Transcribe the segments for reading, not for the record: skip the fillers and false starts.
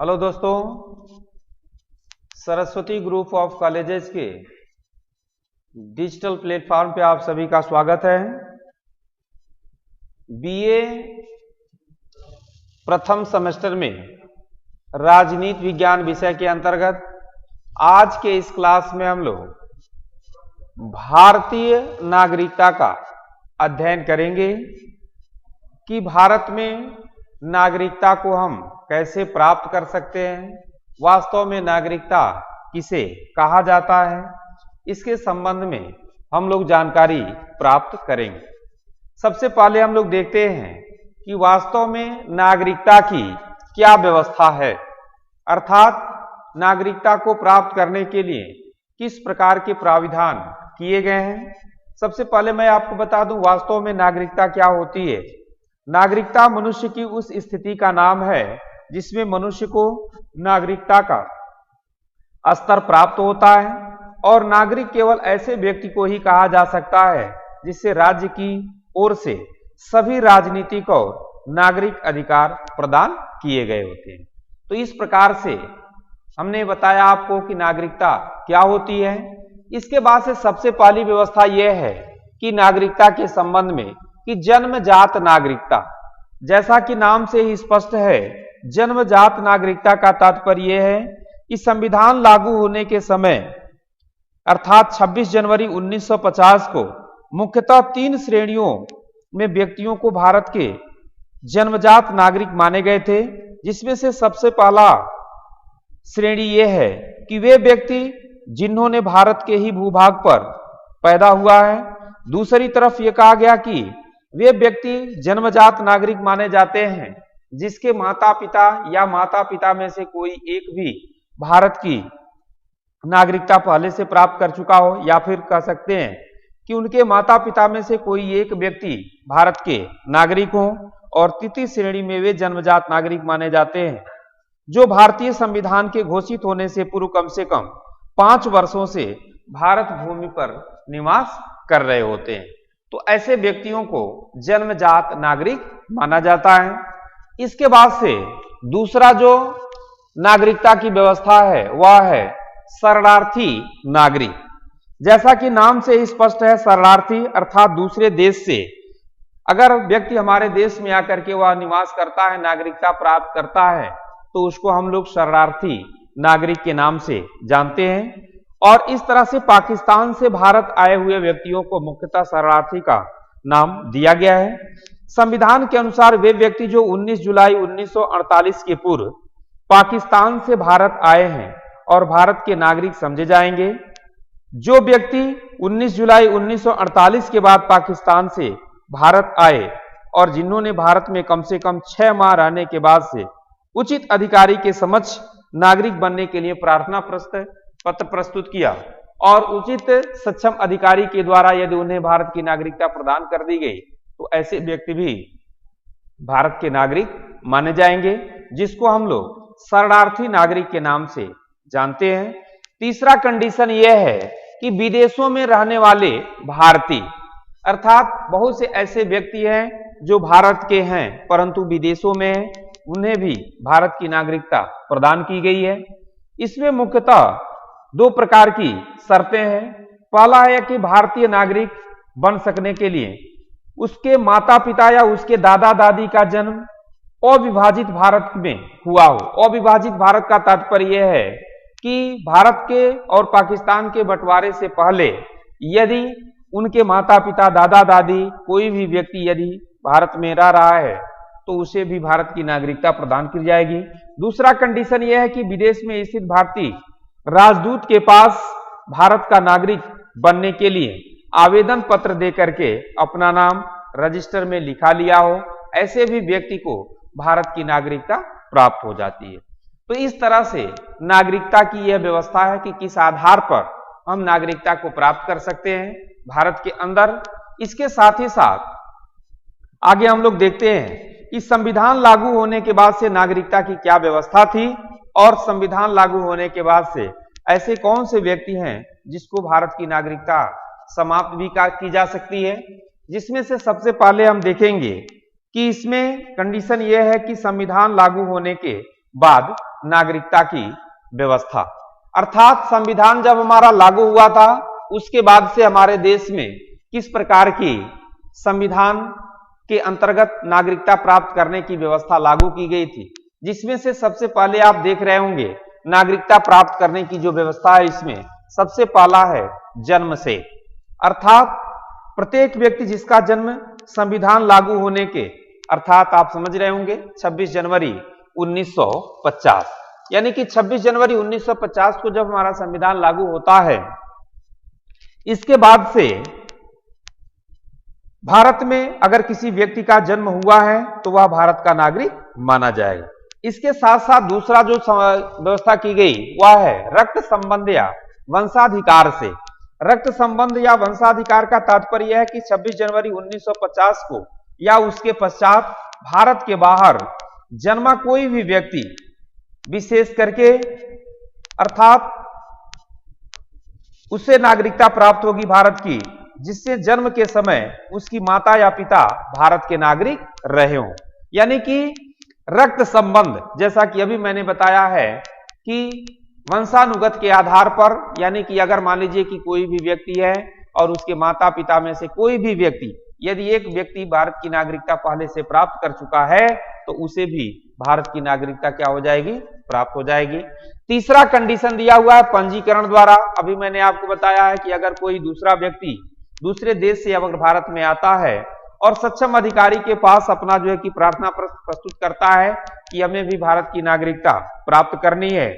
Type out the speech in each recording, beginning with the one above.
Hello दोस्तों, Saraswati group of colleges के digital platform पे आप सभी का स्वागत है। बीए प्रथम सेमेस्टर में राजनीति विज्ञान विषय के अंतर्गत आज के इस क्लास में हम लोग भारतीय नागरिकता का अध्ययन करेंगे कि भारत में नागरिकता को हम कैसे प्राप्त कर सकते हैं, वास्तव में नागरिकता किसे कहा जाता है, इसके संबंध में हम लोग जानकारी प्राप्त करेंगे। सबसे पहले हम लोग देखते हैं कि वास्तव में नागरिकता की क्या व्यवस्था है, अर्थात नागरिकता को प्राप्त करने के लिए किस प्रकार के प्राविधान किए गए हैं। सबसे पहले मैं आपको बता दूं वास्तव में नागरिकता क्या होती है। नागरिकता मनुष्य की उस स्थिति का नाम है जिसमें मनुष्य को नागरिकता का स्तर प्राप्त होता है, और नागरिक केवल ऐसे व्यक्ति को ही कहा जा सकता है जिससे राज्य की ओर से सभी राजनीतिक और नागरिक अधिकार प्रदान किए गए होते हैं। तो इस प्रकार से हमने बताया आपको कि नागरिकता क्या होती है। इसके बाद से सबसे पहली व्यवस्था यह है कि नागरिकता के संबंध में कि जन्मजात नागरिकता, जैसा कि नाम से ही स्पष्ट है, जन्मजात नागरिकता का तात्पर्य यह है कि संविधान लागू होने के समय अर्थात 26 जनवरी 1950 को मुख्यतः 3 श्रेणियों में व्यक्तियों को भारत के जन्मजात नागरिक माने गए थे, जिसमें से सबसे पहला श्रेणी यह है कि वे व्यक्ति जिन्होंने भारत के ही भूभाग पर पैदा हुआ है। दूसरी तरफ यह कहा गया कि वे व्यक्ति जन्मजात नागरिक माने जाते हैं जिसके माता पिता या माता पिता में से कोई एक भी भारत की नागरिकता पहले से प्राप्त कर चुका हो, या फिर कह सकते हैं कि उनके माता पिता में से कोई एक व्यक्ति भारत के नागरिक हो। और तृतीय श्रेणी में वे जन्मजात नागरिक माने जाते हैं जो भारतीय संविधान के घोषित होने से पूर्व कम से कम 5 वर्षों से भारत भूमि पर निवास कर रहे होते हैं। तो ऐसे व्यक्तियों को जन्मजात नागरिक माना जाता है। इसके बाद से दूसरा जो नागरिकता की व्यवस्था है वह है शरणार्थी नागरिक। जैसा कि नाम से ही स्पष्ट है, शरणार्थी अर्थात दूसरे देश से अगर व्यक्ति हमारे देश में आकर के वह निवास करता है, नागरिकता प्राप्त करता है, तो उसको हम लोग शरणार्थी नागरिक के नाम से जानते हैं। और इस तरह से पाकिस्तान से भारत आए हुए व्यक्तियों को मुख्यतः शरणार्थी का नाम दिया गया है। संविधान के अनुसार वे व्यक्ति जो 19 जुलाई 1948 के पूर्व पाकिस्तान से भारत आए हैं और भारत के नागरिक समझे जाएंगे। जो व्यक्ति 19 जुलाई 1948 के बाद पाकिस्तान से भारत आए और जिन्होंने भारत में कम से कम 6 माह रहने के बाद से उचित अधिकारी के समक्ष नागरिक बनने के लिए प्रार्थना पत्र प्रस्तुत किया और उचित सक्षम अधिकारी के द्वारा यदि उन्हें भारत की नागरिकता प्रदान कर दी गई, तो ऐसे व्यक्ति भी भारत के नागरिक माने जाएंगे, जिसको हम लोग शरणार्थी नागरिक के नाम से जानते हैं। तीसरा कंडीशन यह है कि विदेशों में रहने वाले भारतीय, अर्थात बहुत से ऐसे व्यक्ति हैं जो भारत के हैं परंतु विदेशों में हैं, उन्हें भी भारत की नागरिकता प्रदान की गई है। इसमें मुख्यतः 2 प्रकार की शर्तें हैं। पहला है कि भारतीय नागरिक बन सकने के लिए उसके माता पिता या उसके दादा दादी का जन्म अविभाजित भारत में हुआ हो। अविभाजित भारत का तात्पर्य यह है कि भारत के और पाकिस्तान के बंटवारे से पहले यदि उनके माता पिता दादा दादी कोई भी व्यक्ति यदि भारत में रह रहा है तो उसे भी भारत की नागरिकता प्रदान की जाएगी। दूसरा कंडीशन यह है कि विदेश में स्थित भारतीय राजदूत के पास भारत का नागरिक बनने के लिए आवेदन पत्र दे करके अपना नाम रजिस्टर में लिखा लिया हो, ऐसे भी व्यक्ति को भारत की नागरिकता प्राप्त हो जाती है। तो इस तरह से नागरिकता की यह व्यवस्था है कि किस आधार पर हम नागरिकता को प्राप्त कर सकते हैं भारत के अंदर। इसके साथ ही साथ आगे हम लोग देखते हैं कि संविधान लागू होने के बाद से नागरिकता की क्या व्यवस्था थी, और संविधान लागू होने के बाद से ऐसे कौन से व्यक्ति हैं जिसको भारत की नागरिकता समाप्त भी की जा सकती है। जिसमें से सबसे पहले हम देखेंगे कि इसमें कंडीशन यह है कि संविधान लागू होने के बाद नागरिकता की व्यवस्था। अर्थात संविधान जब हमारा लागू हुआ था उसके बाद से हमारे देश में किस प्रकार की संविधान के अंतर्गत नागरिकता प्राप्त करने की व्यवस्था लागू की गई थी, जिसमें से सबसे पहले आप देख रहे होंगे नागरिकता प्राप्त करने की जो व्यवस्था है इसमें सबसे पहला है जन्म से। अर्थात प्रत्येक व्यक्ति जिसका जन्म संविधान लागू होने के अर्थात आप समझ रहे होंगे 26 जनवरी 1950, यानी कि 26 जनवरी 1950 को जब हमारा संविधान लागू होता है, इसके बाद से भारत में अगर किसी व्यक्ति का जन्म हुआ है तो वह भारत का नागरिक माना जाएगा। इसके साथ साथ दूसरा जो व्यवस्था की गई वह है रक्त संबंध या वंशाधिकार से। रक्त संबंध या वंशाधिकार का तात्पर्य है कि 26 जनवरी 1950 को या उसके पश्चात भारत के बाहर जन्मा कोई भी व्यक्ति, विशेष करके अर्थात उससे नागरिकता प्राप्त होगी भारत की जिससे जन्म के समय उसकी माता या पिता भारत के नागरिक रहे हों। यानी कि रक्त संबंध, जैसा कि अभी मैंने बताया है कि वंशानुगत के आधार पर, यानी कि अगर मान लीजिए कि कोई भी व्यक्ति है और उसके माता पिता में से कोई भी व्यक्ति, यदि एक व्यक्ति भारत की नागरिकता पहले से प्राप्त कर चुका है तो उसे भी भारत की नागरिकता क्या हो जाएगी, प्राप्त हो जाएगी। तीसरा कंडीशन दिया हुआ है पंजीकरण द्वारा। अभी मैंने आपको बताया है कि अगर कोई दूसरा व्यक्ति दूसरे देश से अगर भारत में आता है और सक्षम अधिकारी के पास अपना जो है कि प्रार्थना प्रस्तुत करता है कि हमें भी भारत की नागरिकता प्राप्त करनी है,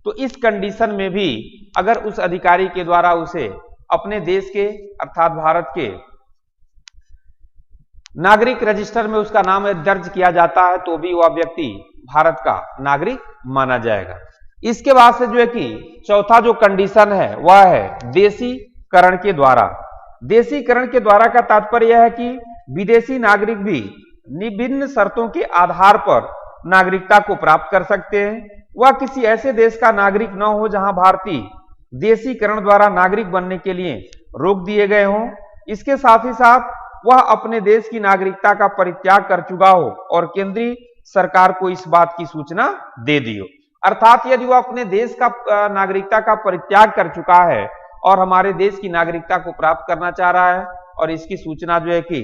तो इस कंडीशन में भी अगर उस अधिकारी के द्वारा उसे अपने देश के अर्थात भारत के नागरिक रजिस्टर में उसका नाम दर्ज किया जाता है तो भी वह व्यक्ति भारत का नागरिक माना जाएगा। इसके बाद से जो है कि चौथा जो कंडीशन है वह है देशीकरण के द्वारा। देशीकरण के द्वारा का तात्पर्य है कि विदेशी नागरिक भी विभिन्न शर्तों के आधार पर नागरिकता को प्राप्त कर सकते हैं। वह किसी ऐसे देश का नागरिक न हो जहां भारतीय देशीकरण द्वारा नागरिक बनने के लिए रोक दिए गए हों। इसके साथ ही साथ वह अपने देश की नागरिकता का परित्याग कर चुका हो और केंद्रीय सरकार को इस बात की सूचना दे दी हो। अर्थात यदि वह अपने देश का नागरिकता का परित्याग कर चुका है और हमारे देश की नागरिकता को प्राप्त करना चाह रहा है और इसकी सूचना जो है कि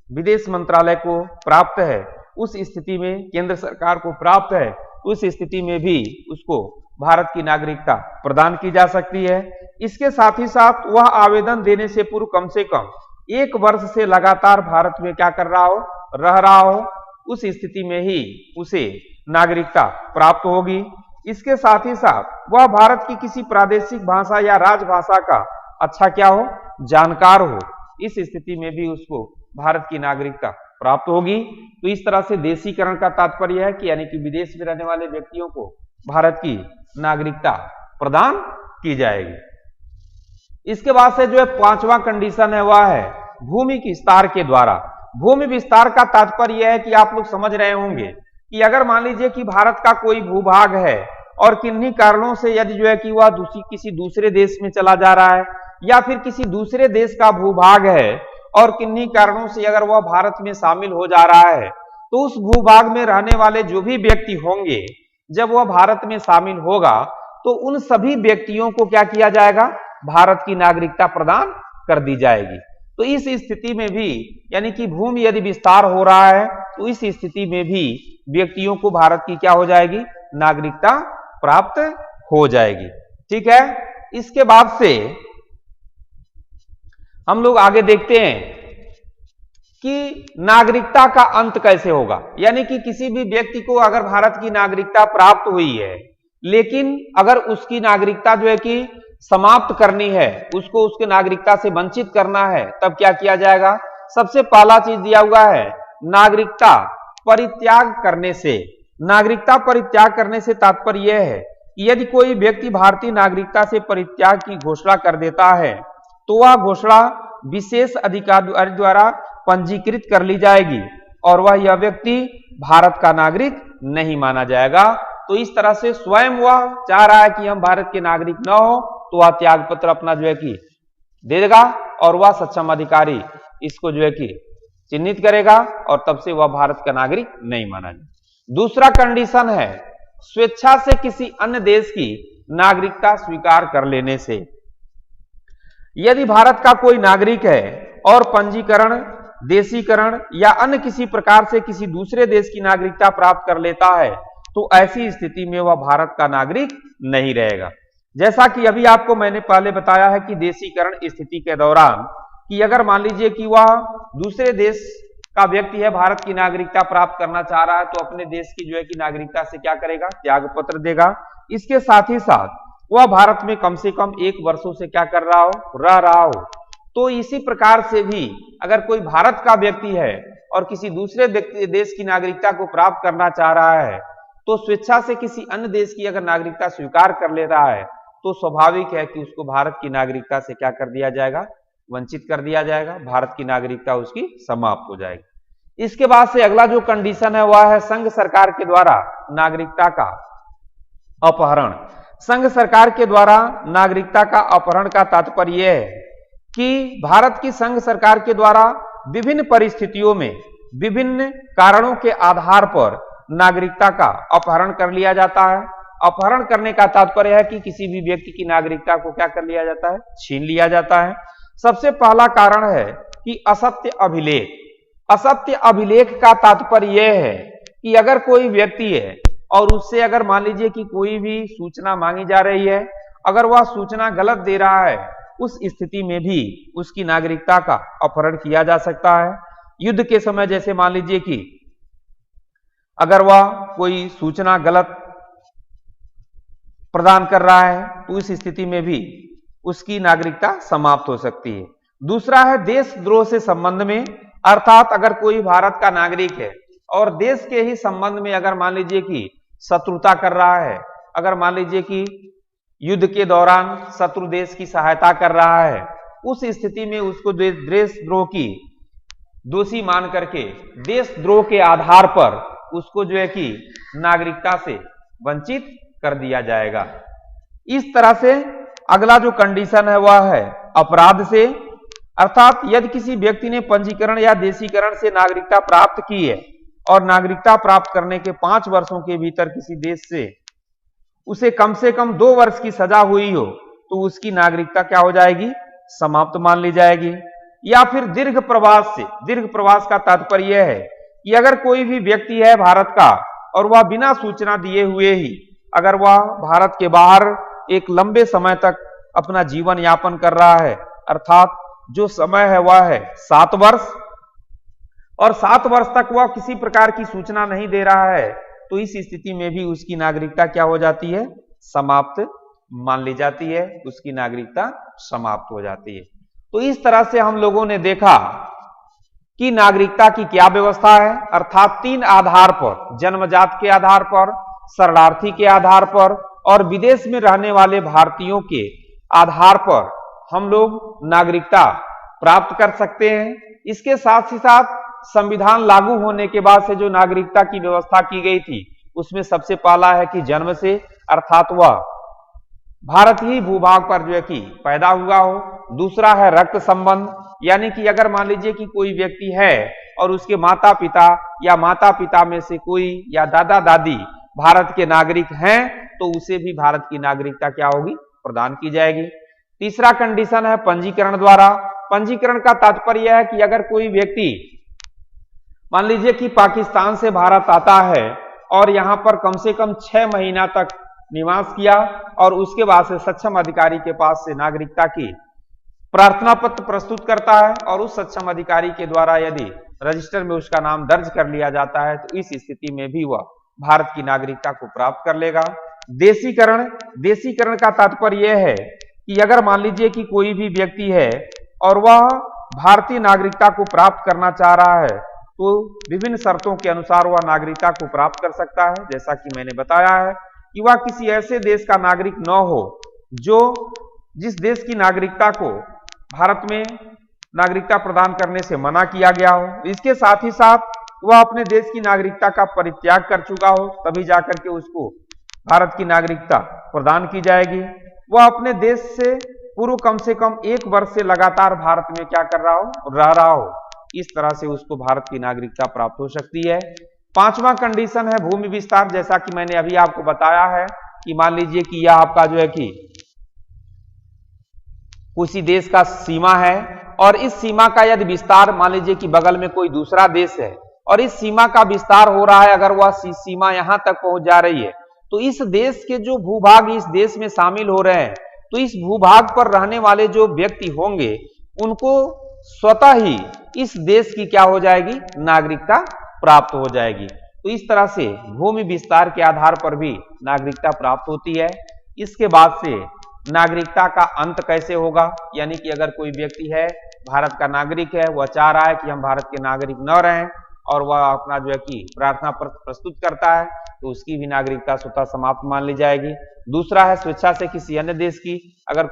विदेश मंत्रालय को प्राप्त है, उस स्थिति में केंद्र सरकार को प्राप्त है, उस स्थिति में भी उसको भारत की नागरिकता प्रदान की जा सकती है। इसके साथ ही साथ वह आवेदन देने से पूर्व कम से कम 1 वर्ष से लगातार भारत में क्या कर रहा हो, रह रहा हो, उस स्थिति में ही उसे नागरिकता प्राप्त होगी। इसके साथ ही साथ वह भारत की किसी प्रादेशिक भाषा या राजभाषा का अच्छा क्या हो, जानकार हो, इस स्थिति में भी उसको भारत की नागरिकता प्राप्त होगी। तो इस तरह से देशीकरण का तात्पर्य है कि यानी कि विदेश में रहने वाले व्यक्तियों को भारत की नागरिकता प्रदान की जाएगी। इसके बाद से जो है 5वां कंडीशन है वह है भूमि विस्तार के द्वारा। भूमि विस्तार का तात्पर्य है कि आप लोग समझ रहे होंगे कि अगर मान लीजिए कि भारत का कोई भूभाग है और किन्हीं कारणों से यदि जो है कि वह किसी दूसरे देश में चला जा रहा है या फिर किसी दूसरे देश का भूभाग है और किन्हीं कारणों से अगर वह भारत में शामिल हो जा रहा है, तो उस भूभाग में रहने वाले जो भी व्यक्ति होंगे जब वह भारत में शामिल होगा तो उन सभी व्यक्तियों को क्या किया जाएगा, भारत की नागरिकता प्रदान कर दी जाएगी। तो इस स्थिति में भी यानी कि भूमि यदि विस्तार हो रहा है तो इस स्थिति में भी व्यक्तियों को भारत की क्या हो जाएगी, नागरिकता प्राप्त हो जाएगी। ठीक है। इसके बाद से हम लोग आगे देखते हैं कि नागरिकता का अंत कैसे होगा। यानी कि किसी भी व्यक्ति को अगर भारत की नागरिकता प्राप्त हुई है लेकिन अगर उसकी नागरिकता जो है कि समाप्त करनी है, उसको उसके नागरिकता से वंचित करना है, तब क्या किया जाएगा। सबसे पहला चीज दिया हुआ है नागरिकता परित्याग करने से। नागरिकता परित्याग करने से तात्पर्य यह है कि यदि कोई व्यक्ति भारतीय नागरिकता से परित्याग की घोषणा कर देता है तो वह घोषणा विशेष अधिकारी द्वारा पंजीकृत कर ली जाएगी और वह यह व्यक्ति भारत का नागरिक नहीं माना जाएगा। तो इस तरह से स्वयं वह चाह रहा है कि हम भारत के नागरिक न हो तो वह त्याग पत्र अपना जो है कि दे देगा और वह सक्षम अधिकारी इसको जो है कि चिन्हित करेगा और तब से वह भारत का नागरिक नहीं माना जाएगा। दूसरा कंडीशन है स्वेच्छा से किसी अन्य देश की नागरिकता स्वीकार कर लेने से। यदि भारत का कोई नागरिक है और पंजीकरण, देशीकरण या अन्य किसी प्रकार से किसी दूसरे देश की नागरिकता प्राप्त कर लेता है तो ऐसी स्थिति में वह भारत का नागरिक नहीं रहेगा। जैसा कि अभी आपको मैंने पहले बताया है कि देशीकरण स्थिति के दौरान कि अगर मान लीजिए कि वह दूसरे देश का व्यक्ति है, भारत की नागरिकता प्राप्त करना चाह रहा है, तो अपने देश की जो है कि नागरिकता से क्या करेगा, त्याग पत्र देगा। इसके साथ ही साथ वह भारत में कम से कम 1 वर्षों से क्या कर रहा हो, रह रहा हो। तो इसी प्रकार से भी अगर कोई भारत का व्यक्ति है और किसी दूसरे देश की नागरिकता को प्राप्त करना चाह रहा है तो स्वेच्छा से किसी अन्य देश की अगर नागरिकता स्वीकार कर ले रहा है तो स्वाभाविक है कि उसको भारत की नागरिकता से क्या कर दिया जाएगा, वंचित कर दिया जाएगा, भारत की नागरिकता उसकी समाप्त हो जाएगी। इसके बाद से अगला जो कंडीशन है वह है संघ सरकार के द्वारा नागरिकता का अपहरण। संघ सरकार के द्वारा नागरिकता का अपहरण का तात्पर्य यह है कि भारत की संघ सरकार के द्वारा विभिन्न परिस्थितियों में विभिन्न कारणों के आधार पर नागरिकता का अपहरण कर लिया जाता है। अपहरण करने का तात्पर्य है कि किसी भी व्यक्ति की नागरिकता को क्या कर लिया जाता है, छीन लिया जाता है। सबसे पहला कारण है कि असत्य अभिलेख। असत्य अभिलेख का तात्पर्य यह है कि अगर कोई व्यक्ति है और उससे अगर मान लीजिए कि कोई भी सूचना मांगी जा रही है, अगर वह सूचना गलत दे रहा है, उस स्थिति में भी उसकी नागरिकता का अपहरण किया जा सकता है। युद्ध के समय जैसे मान लीजिए कि अगर वह कोई सूचना गलत प्रदान कर रहा है तो इस स्थिति में भी उसकी नागरिकता समाप्त हो सकती है। दूसरा है देशद्रोह से संबंध में, अर्थात अगर कोई भारत का नागरिक है और देश के ही संबंध में अगर मान लीजिए कि शत्रुता कर रहा है, अगर मान लीजिए कि युद्ध के दौरान शत्रु देश की सहायता कर रहा है, उस स्थिति में उसको देशद्रोह की दोषी मान करके देशद्रोह के आधार पर उसको जो है कि नागरिकता से वंचित कर दिया जाएगा। इस तरह से अगला जो कंडीशन है वह है अपराध से, अर्थात यदि किसी व्यक्ति ने पंजीकरण या देशीकरण से नागरिकता प्राप्त की है और नागरिकता प्राप्त करने के 5 वर्षों के भीतर किसी देश से उसे कम से कम 2 वर्ष की सजा हुई हो तो उसकी नागरिकता क्या हो जाएगी, समाप्त मान ली जाएगी। या फिर दीर्घ प्रवास से, दीर्घ प्रवास का तात्पर्य यह है कि अगर कोई भी व्यक्ति है भारत का और वह बिना सूचना दिए हुए ही अगर वह भारत के बाहर एक लंबे समय तक अपना जीवन यापन कर रहा है, अर्थात जो समय है वह है 7 वर्ष, और 7 वर्ष तक वह किसी प्रकार की सूचना नहीं दे रहा है, तो इस स्थिति में भी उसकी नागरिकता क्या हो जाती है, समाप्त मान ली जाती है, उसकी नागरिकता समाप्त हो जाती है। तो इस तरह से हम लोगों ने देखा कि नागरिकता की क्या व्यवस्था है, अर्थात 3 आधार पर, जन्मजात के आधार पर, शरणार्थी के आधार पर और विदेश में रहने वाले भारतीयों के आधार पर हम लोग नागरिकता प्राप्त कर सकते हैं। इसके साथ ही साथ संविधान लागू होने के बाद से जो नागरिकता की व्यवस्था की गई थी उसमें सबसे पहला है कि जन्म से, अर्थात वह भारत ही भूभाग पर जो है कि पैदा हुआ हो। दूसरा है रक्त संबंध, यानी कि अगर मान लीजिए कि कोई व्यक्ति है और उसके माता पिता या माता पिता में से कोई या दादा दादी भारत के नागरिक हैं तो उसे भी भारत की नागरिकता क्या होगी, प्रदान की जाएगी। तीसरा कंडीशन है पंजीकरण द्वारा। पंजीकरण का तात्पर्य है कि अगर कोई व्यक्ति मान लीजिए कि पाकिस्तान से भारत आता है और यहां पर कम से कम 6 महीना तक निवास किया और उसके बाद से सक्षम अधिकारी के पास से नागरिकता की प्रार्थना पत्र प्रस्तुत करता है और उस सक्षम अधिकारी के द्वारा यदि रजिस्टर में उसका नाम दर्ज कर लिया जाता है तो इस स्थिति में भी वह भारत की नागरिकता को प्राप्त कर लेगा। देशीकरण, देशीकरण का तात्पर्य यह है कि अगर मान लीजिए कि कोई भी व्यक्ति है और वह भारतीय नागरिकता को प्राप्त करना चाह रहा है तो विभिन्न शर्तों के अनुसार वह नागरिकता को प्राप्त कर सकता है। जैसा कि मैंने बताया है कि वह किसी ऐसे देश का नागरिक न हो जो जिस देश की नागरिकता को भारत में नागरिकता प्रदान करने से मना किया गया हो। इसके साथ ही साथ वह अपने देश की नागरिकता का परित्याग कर चुका हो, तभी जाकर के उसको भारत की नागरिकता प्रदान की जाएगी। वह अपने देश से पूर्व कम से कम 1 वर्ष से लगातार भारत में क्या कर रहा हो, रह रहा हो। इस तरह से उसको भारत की नागरिकता प्राप्त हो सकती है। पांचवा कंडीशन है भूमि विस्तार। जैसा कि मैंने अभी आपको बताया है कि मान लीजिए कि यह आपका जो है कि किसी देश का सीमा है और इस सीमा का यदि विस्तार, मान लीजिए कि बगल में कोई दूसरा देश है और इस सीमा का विस्तार हो रहा है, अगर वह सीमा यहां तक पहुंच जा रही है तो इस देश के जो भूभाग इस देश में शामिल हो रहे हैं, तो इस भूभाग पर रहने वाले जो व्यक्ति होंगे उनको स्वतः ही इस देश की क्या हो जाएगी, नागरिकता प्राप्त हो जाएगी। तो इस तरह से भूमि विस्तार के आधार पर भी नागरिकता प्राप्त होती है। इसके बाद से नागरिकता का अंत कैसे होगा, यानी कि अगर कोई व्यक्ति है भारत का नागरिक है, वह चाह रहा है कि हम भारत के नागरिक न रहें और वह अपना जो है कि प्रार्थना प्रस्तुत करता है, तो उसकी भी नागरिकता स्वतः समाप्त मान ली जाएगी। दूसरा है स्वेच्छा से किसी अन्य देश की, अगर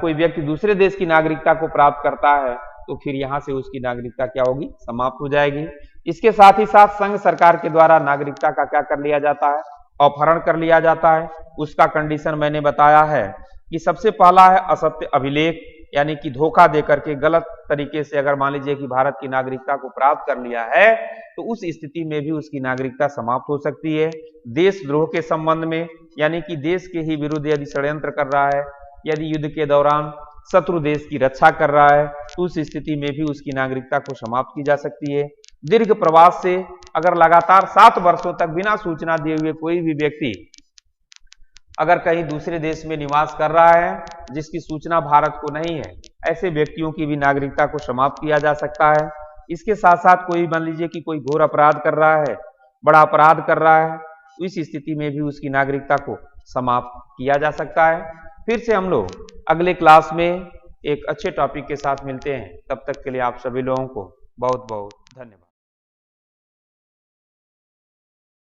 कोई व्यक्ति दूसरे देश की नागरिकता को प्राप्त करता है तो फिर यहां से उसकी नागरिकता क्या होगी, समाप्त हो जाएगी। इसके साथ ही साथ संघ सरकार के द्वारा नागरिकता का क्या कर लिया जाता है, अपहरण कर लिया जाता है। उसका कंडीशन मैंने बताया है कि सबसे पहला है असत्य अभिलेख, यानी कि धोखा देकर के गलत तरीके से अगर मान लीजिए कि भारत की नागरिकता को प्राप्त कर लिया है तो उस स्थिति में भी उसकी नागरिकता समाप्त हो सकती है। देशद्रोह के संबंध में, यानी कि देश के ही विरुद्ध यदि षड्यंत्र कर रहा है, यदि युद्ध के दौरान शत्रु देश की रक्षा कर रहा है तो उस स्थिति में भी उसकी नागरिकता को समाप्त की जा सकती है। दीर्घ प्रवास से, अगर लगातार 7 वर्षों तक बिना सूचना दिए हुए कोई भी व्यक्ति अगर कहीं दूसरे देश में निवास कर रहा है जिसकी सूचना भारत को नहीं है, ऐसे व्यक्तियों की भी नागरिकता को समाप्त किया जा सकता है। इसके साथ साथ कोई मान लीजिए कि कोई घोर अपराध कर रहा है, बड़ा अपराध कर रहा है, तो इस स्थिति में भी उसकी नागरिकता को समाप्त किया जा सकता है। फिर से हम लोग अगले क्लास में एक अच्छे टॉपिक के साथ मिलते हैं। तब तक के लिए आप सभी लोगों को बहुत बहुत धन्यवाद।